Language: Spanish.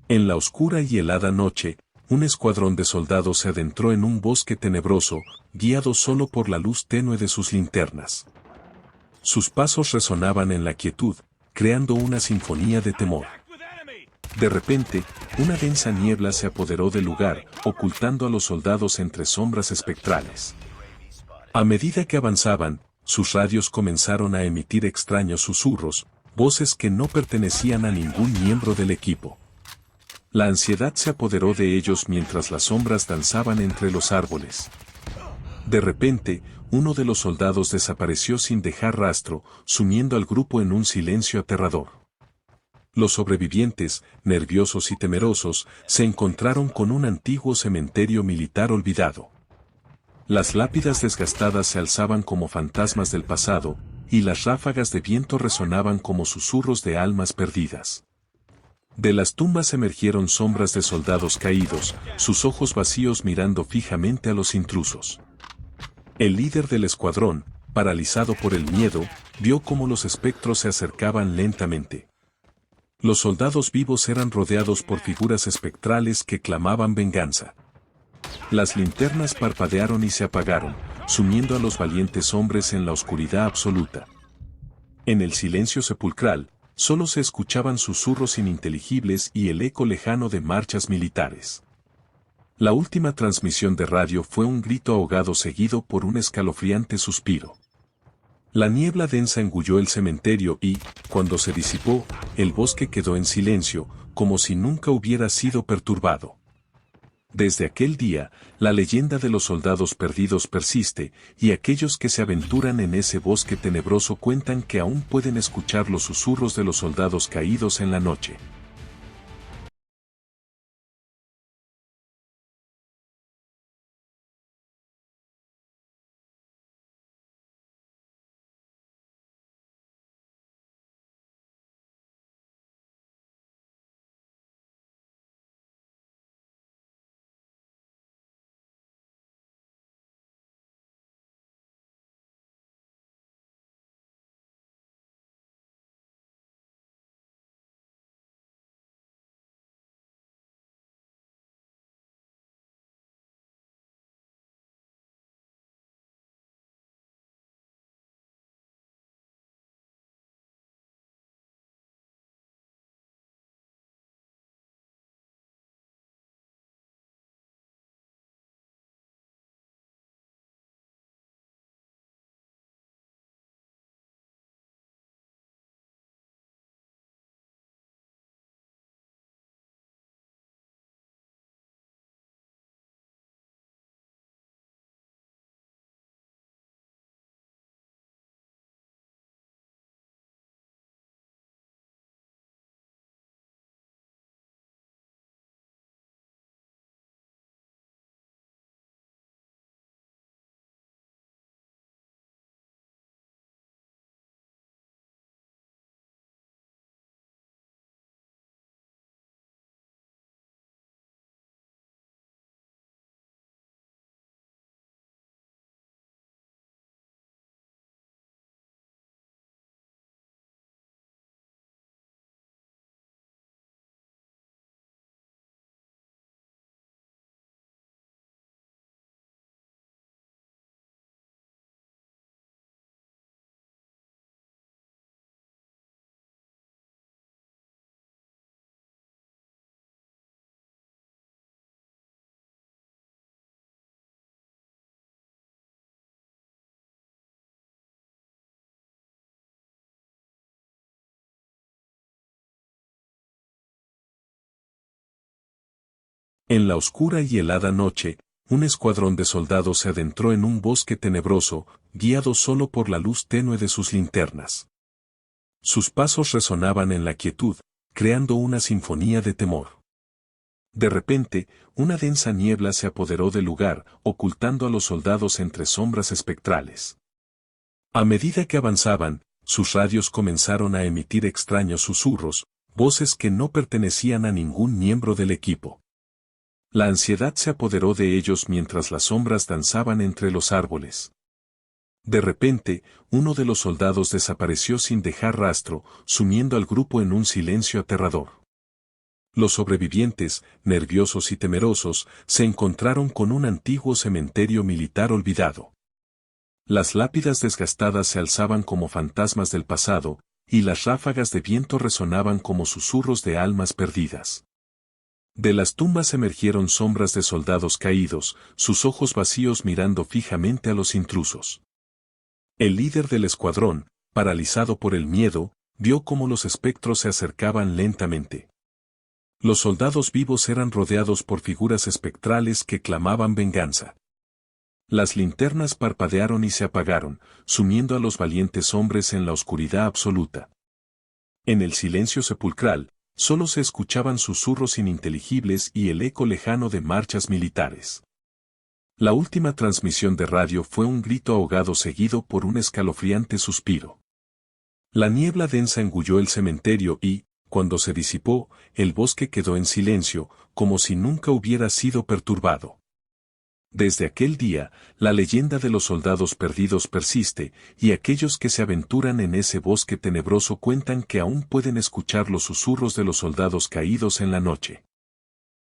En la oscura y helada noche, un escuadrón de soldados se adentró en un bosque tenebroso, guiado solo por la luz tenue de sus linternas. Sus pasos resonaban en la quietud, creando una sinfonía de temor. De repente, una densa niebla se apoderó del lugar, ocultando a los soldados entre sombras espectrales. A medida que avanzaban, sus radios comenzaron a emitir extraños susurros, voces que no pertenecían a ningún miembro del equipo. La ansiedad se apoderó de ellos mientras las sombras danzaban entre los árboles. De repente, uno de los soldados desapareció sin dejar rastro, sumiendo al grupo en un silencio aterrador. Los sobrevivientes, nerviosos y temerosos, se encontraron con un antiguo cementerio militar olvidado. Las lápidas desgastadas se alzaban como fantasmas del pasado, y las ráfagas de viento resonaban como susurros de almas perdidas. De las tumbas emergieron sombras de soldados caídos, sus ojos vacíos mirando fijamente a los intrusos. El líder del escuadrón, paralizado por el miedo, vio cómo los espectros se acercaban lentamente. Los soldados vivos eran rodeados por figuras espectrales que clamaban venganza. Las linternas parpadearon y se apagaron, sumiendo a los valientes hombres en la oscuridad absoluta. En el silencio sepulcral, solo se escuchaban susurros ininteligibles y el eco lejano de marchas militares. La última transmisión de radio fue un grito ahogado seguido por un escalofriante suspiro. La niebla densa engulló el cementerio y, cuando se disipó, el bosque quedó en silencio, como si nunca hubiera sido perturbado. Desde aquel día, la leyenda de los soldados perdidos persiste, y aquellos que se aventuran en ese bosque tenebroso cuentan que aún pueden escuchar los susurros de los soldados caídos en la noche. En la oscura y helada noche, un escuadrón de soldados se adentró en un bosque tenebroso, guiado solo por la luz tenue de sus linternas. Sus pasos resonaban en la quietud, creando una sinfonía de temor. De repente, una densa niebla se apoderó del lugar, ocultando a los soldados entre sombras espectrales. A medida que avanzaban, sus radios comenzaron a emitir extraños susurros, voces que no pertenecían a ningún miembro del equipo. La ansiedad se apoderó de ellos mientras las sombras danzaban entre los árboles. De repente, uno de los soldados desapareció sin dejar rastro, sumiendo al grupo en un silencio aterrador. Los sobrevivientes, nerviosos y temerosos, se encontraron con un antiguo cementerio militar olvidado. Las lápidas desgastadas se alzaban como fantasmas del pasado, y las ráfagas de viento resonaban como susurros de almas perdidas. De las tumbas emergieron sombras de soldados caídos, sus ojos vacíos mirando fijamente a los intrusos. El líder del escuadrón, paralizado por el miedo, vio cómo los espectros se acercaban lentamente. Los soldados vivos eran rodeados por figuras espectrales que clamaban venganza. Las linternas parpadearon y se apagaron, sumiendo a los valientes hombres en la oscuridad absoluta. En el silencio sepulcral, solo se escuchaban susurros ininteligibles y el eco lejano de marchas militares. La última transmisión de radio fue un grito ahogado seguido por un escalofriante suspiro. La niebla densa engulló el cementerio y, cuando se disipó, el bosque quedó en silencio, como si nunca hubiera sido perturbado. Desde aquel día, la leyenda de los soldados perdidos persiste, y aquellos que se aventuran en ese bosque tenebroso cuentan que aún pueden escuchar los susurros de los soldados caídos en la noche.